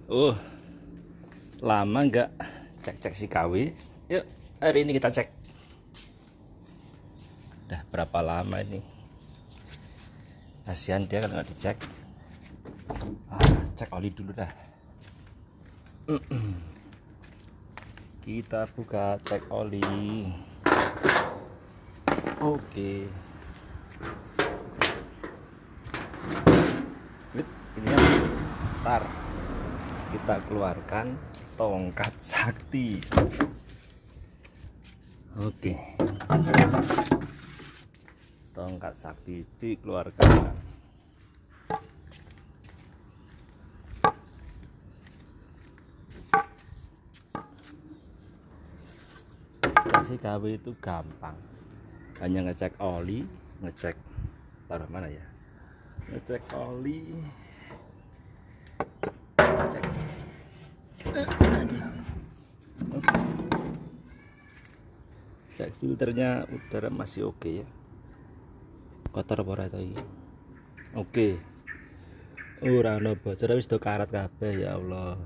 Oh, lama nggak cek-cek si KW. Yuk, hari ini kita cek. Udah berapa lama ini? Kasihan dia kalau nggak dicek. Cek oli dulu dah. Kita buka cek oli. Oke. Ini tar. Kita keluarkan tongkat sakti. Oke. Tongkat sakti dikeluarkan. Kasih KW itu gampang. Hanya ngecek oli, ngecek taruh mana ya? Ngecek oli. Ngecek. Cek filternya udara masih oke ya. Kotor apa ora to iki? Oke. Ora ono bocor wis do karat kabeh ya Allah.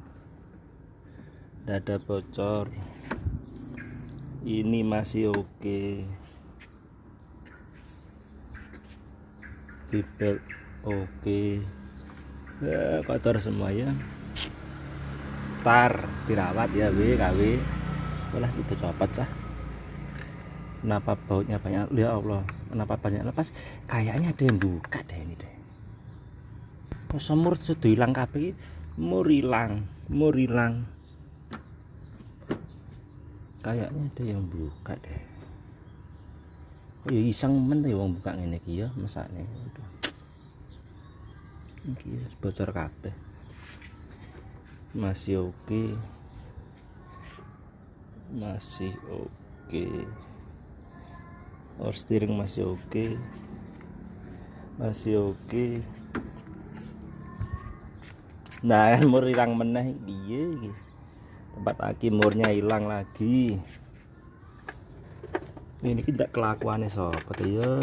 Ndak ada bocor. Ini masih oke. Bibel oke. Ya, kotor semua ya. Tar dirawat ya KW. Malah kita copot cah. Kenapa bautnya banyak? Ya Allah, kenapa banyak lepas? Kayaknya ada yang buka deh ini deh. Semur sudah hilang kabeh, mur hilang. Kayaknya ada yang buka deh. Oh ya iseng men ya wong buka ngene iki ya mesakne. Aduh. Iki bocor kabeh. Masih oke. Masih oke. Power steering masih oke. Masih oke. Nah, kan mur hilang meneh piye iki? Tempat aki murnya hilang lagi. Ini tidak kelakuannya sapa to ya.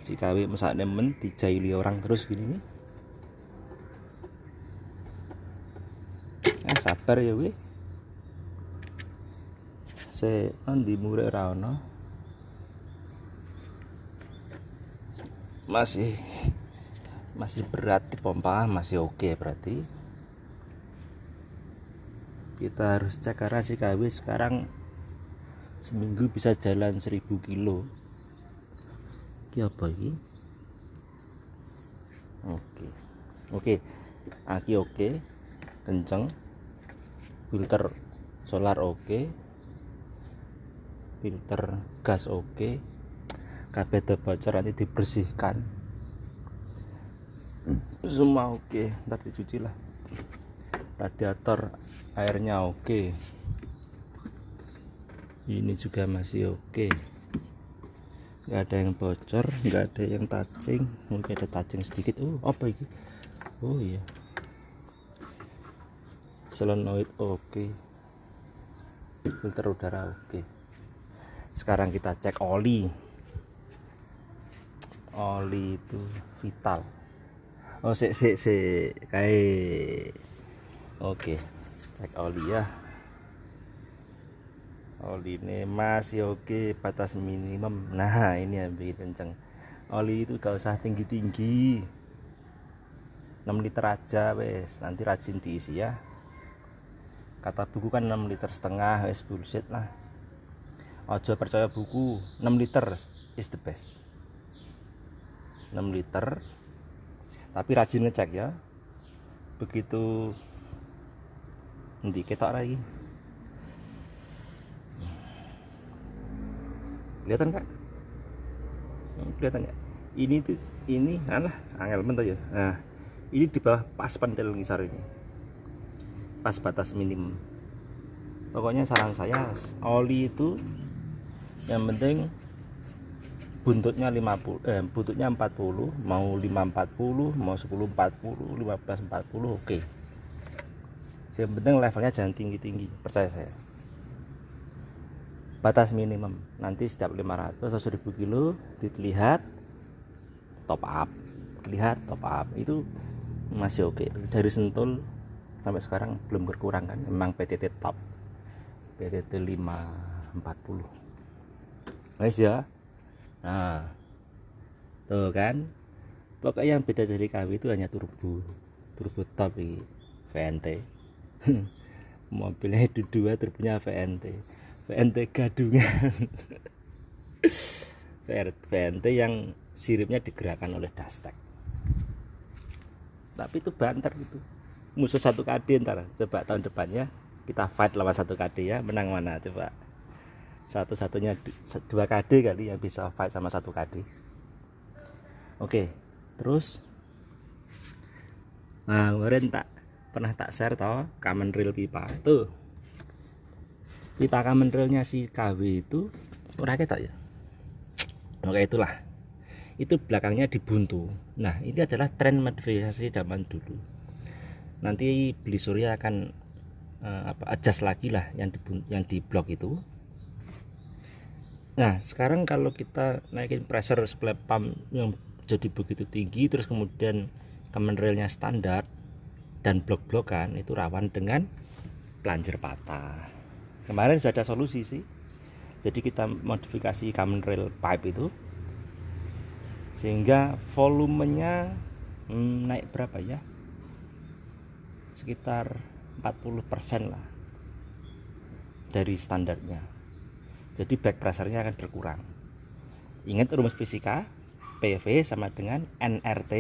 Si KW mesakne men dijaili orang terus gini nih. Sabar ya we. Se ndi mure ra ono. Masih berat di pompa, masih oke berarti. Kita harus cek karena si KW sekarang seminggu bisa jalan 1000 kilo. Ini apa ini? Oke. Aki oke. Kenceng. Filter solar oke. Filter gas oke. Kabeh bocor nanti dibersihkan. Semua oke. Ntar dicuci lah. Radiator airnya oke. Ini juga masih oke. Nggak ada yang bocor, nggak ada yang touching. Mungkin ada touching sedikit. Apa ini? Oh iya. Solenoid oke. Filter udara oke. Sekarang kita cek oli. Oli itu vital. Kayak oke. Cek oli ya. Oli ini masih oke, batas minimum. Nah, ini yang bikin kenceng. Oli itu gak usah tinggi-tinggi. 6 liter aja wes, nanti rajin diisi ya. Kata buku kan 6 liter setengah, wes bullshit lah. Ojo percaya buku, 6 liter is the best. 6 liter. Tapi rajin ngecek ya. Begitu nanti ketok lagi. Kelihatan Kak? Kelihatan nggak? Ini angel mentok ya. Nah, ini di bawah pas pentil ngisar ini. Pas batas minimum. Pokoknya saran saya oli itu yang penting buntutnya 40, mau 540, mau 1040, 1540 oke. Yang penting levelnya jangan tinggi-tinggi, percaya saya. Batas minimum. Nanti setiap 500 atau 1000 kilo dilihat top up. Itu masih oke. Dari Sentul sampai sekarang belum berkurang kan, memang PTT top, PTT 540 guys ya. Nah tuh kan, pokoknya yang beda dari KW itu hanya turbo top ini VNT. Mobilnya itu 2, turbonya VNT gadungan. VNT yang siripnya digerakkan oleh dashtek. Tapi itu banter gitu, musuh 1 KD. Ntar coba tahun depannya kita fight lawan 1 KD ya, menang mana coba. Satu-satunya 2 KD kali yang bisa fight sama 1 KD. Oke, terus nah kemarin pernah tak share toh common rail pipa. Tuh pipa common railnya si KW itu ora ketok ya. Oke, itulah, itu belakangnya dibuntu. Nah ini adalah tren modifikasi zaman dulu. Nanti Beli Surya akan adjust lagi lah yang di blok itu. Nah sekarang kalau kita naikin pressure split pump yang jadi begitu tinggi, terus kemudian common railnya standar dan blok-blokan, itu rawan dengan plunger patah. Kemarin sudah ada solusi sih, jadi kita modifikasi common rail pipe itu sehingga volumenya naik berapa ya, sekitar 40% lah dari standarnya. Jadi back pressure-nya akan berkurang. Ingat rumus fisika, PV sama dengan nRT.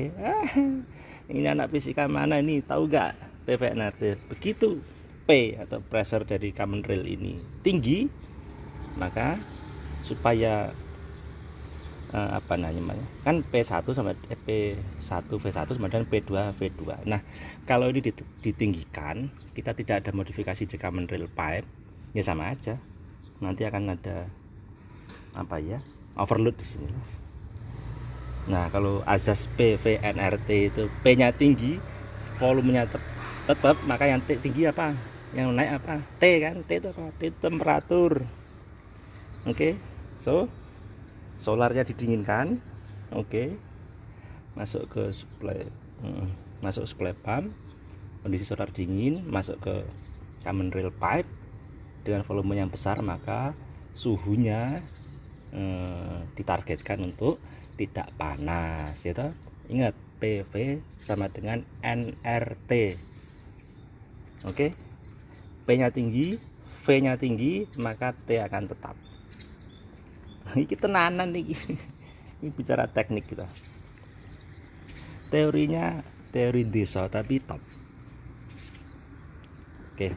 Ini anak fisika mana ini, tahu gak PV nRT? Begitu P atau pressure dari common rail ini tinggi, maka supaya apa namanya, kan P1 sama P1 V1 sama dengan P2 V2. Nah kalau ini ditinggikan, kita tidak ada modifikasi di common rail pipe, ya sama aja, nanti akan ada apa ya, overload di sini. Nah kalau azas PVNRT itu P-nya tinggi, volumenya tetap, maka yang tinggi apa, yang naik apa, T kan. T itu apa? T itu temperatur. Oke, so solarnya didinginkan, oke, masuk ke supply pump, kondisi solar dingin, masuk ke common rail pipe dengan volume yang besar, maka suhunya ditargetkan untuk tidak panas ya toh. Ingat PV sama dengan nRT. Oke, P nya tinggi, V nya tinggi, maka T akan tetap. Ini tenanan nih. Ini bicara teknik kita. Teorinya teori desa tapi top. Oke,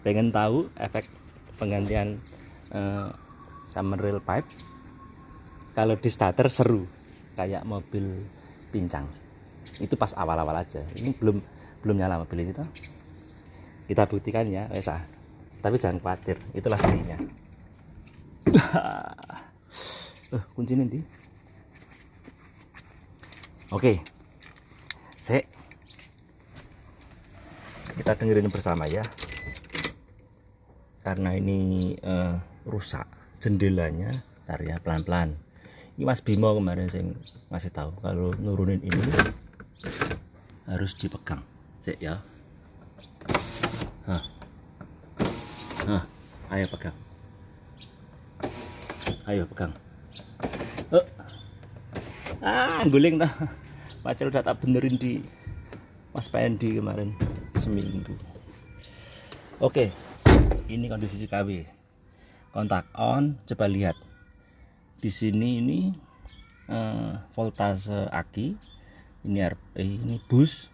pengen tahu efek penggantian common rail pipe? Kalau di starter seru kayak mobil pincang. Itu pas awal-awal aja. Ini belum nyala mobil itu. Kita buktikan ya, wes. Tapi jangan khawatir, itulah seninya. Kuncinya di. Oke. Kita dengerin bersama ya. Karena ini rusak jendelanya, ntar ya pelan-pelan. Ini Mas Bimo kemarin saya ngasih tahu kalau nurunin ini harus dipegang. Cek ya. Ayo pegang. Ayo pegang. Guling dah. Padahal udah tak benerin di Mas Pendi kemarin seminggu. Oke, ini kondisi KW. Kontak on, coba lihat. Di sini ini voltase aki, ini bus.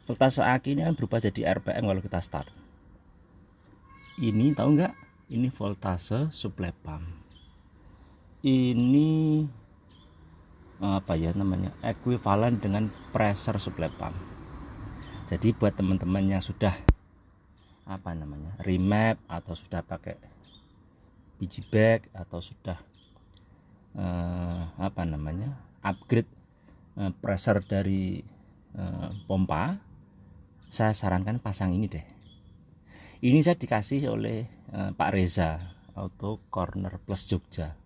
Voltase aki ini kan berubah jadi RPM kalau kita start. Ini tahu nggak? Ini voltase supply pump. Ini apa ya namanya? Ekuivalen dengan pressure supply pump. Jadi buat teman-teman yang sudah apa namanya? Remap atau sudah pakai biji bag atau sudah apa namanya? Upgrade pressure dari pompa, saya sarankan pasang ini deh. Ini saya dikasih oleh Pak Reza Auto Corner Plus Jogja.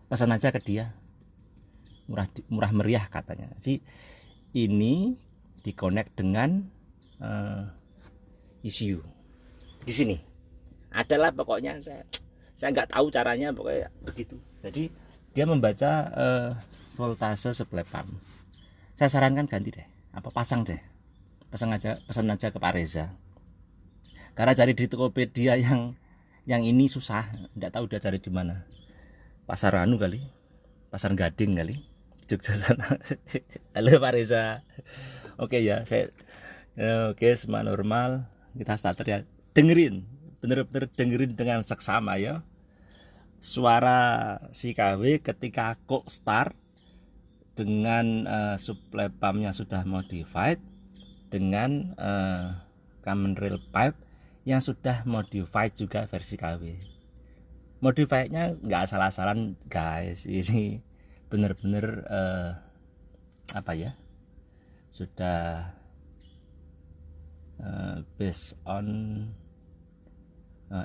Pesan aja ke dia, murah meriah katanya. Jadi ini dikonek dengan ECU. Di sini adalah pokoknya saya nggak tahu caranya, pokoknya begitu. Jadi dia membaca voltase supply pump. Saya sarankan ganti deh, pasang deh, pesan aja ke Pak Reza. Karena cari di Tokopedia yang ini susah, nggak tahu dia cari di mana. Pasar anu kali, pasar Gading kali, Jogja sana. Halo Pak Reza. Oke ya, oke, semua normal, kita starter ya. Dengerin, bener-bener dengerin dengan seksama ya. Suara si KW ketika kok start dengan supply pumpnya sudah modified, dengan common rail pipe yang sudah modified juga versi KW. Modifiednya nggak asal-asalan guys, ini bener-bener sudah based on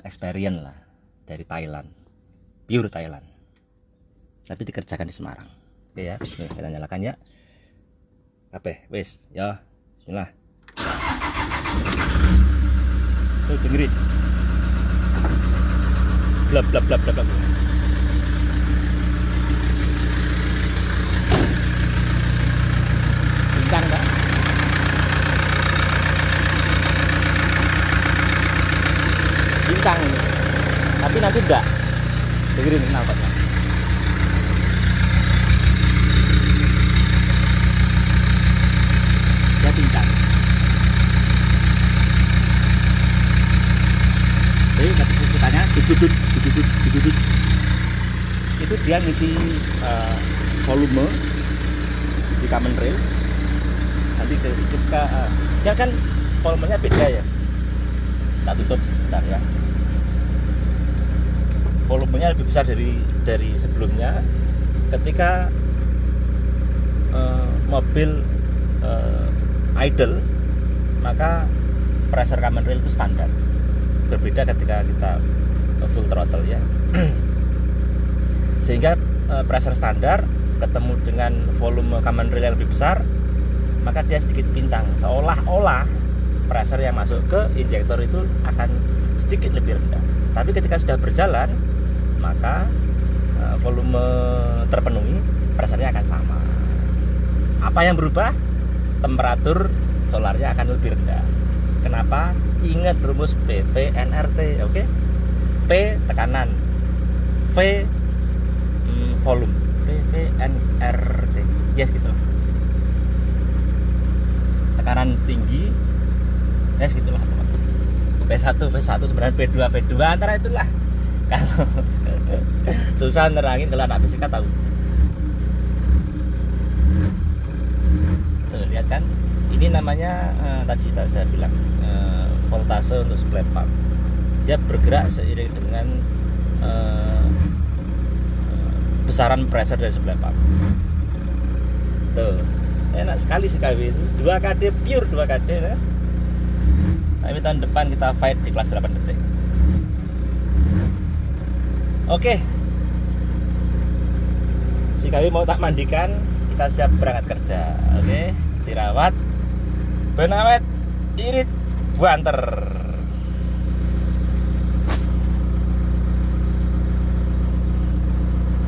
experience lah, dari Thailand, pure Thailand, tapi dikerjakan di Semarang. Oke ya, bismillah, kita nyalakan ya. Wes ya, bismillah. Tuh dengerin, blab blab blab blab. Bincang Pak. Bincang ini, tapi nanti enggak. Dengerin knalpotnya. Dia bincang. Jadi kitanya dudut. Itu dia ngisi volume di common rail. Nanti kita dia kan volumenya beda ya. Kita tutup sebentar ya. Volumenya lebih besar dari sebelumnya. Ketika mobil idle, maka pressure common rail itu standar. Berbeda ketika kita full throttle ya. Sehingga pressure standar ketemu dengan volume common rail yang lebih besar, maka dia sedikit pincang, seolah-olah pressure yang masuk ke injektor itu akan sedikit lebih rendah. Tapi ketika sudah berjalan, maka volume terpenuhi, pressure-nya akan sama. Apa yang berubah? Temperatur solarnya akan lebih rendah. Kenapa? Ingat rumus PV-nRT, oke? P tekanan, V volume, PV-nRT. Yes gitu. Tekanan tinggi, yes gitulah. V1 sebenarnya V2 antara itulah. Kalau susah nerangin, kalau anak fisika tahu. Tuh, lihat kan? Ini namanya tadi saya bilang voltase untuk supply pump. Dia bergerak seiring dengan besaran pressure dari supply pump. Tuh, enak sekali KW itu. 2KD pure 2KD ya. Tapi tahun depan kita fight di kelas 8 detik. Oke. Si KW mau tak mandikan, kita siap berangkat kerja. Oke, dirawat, benawet, irit, banter.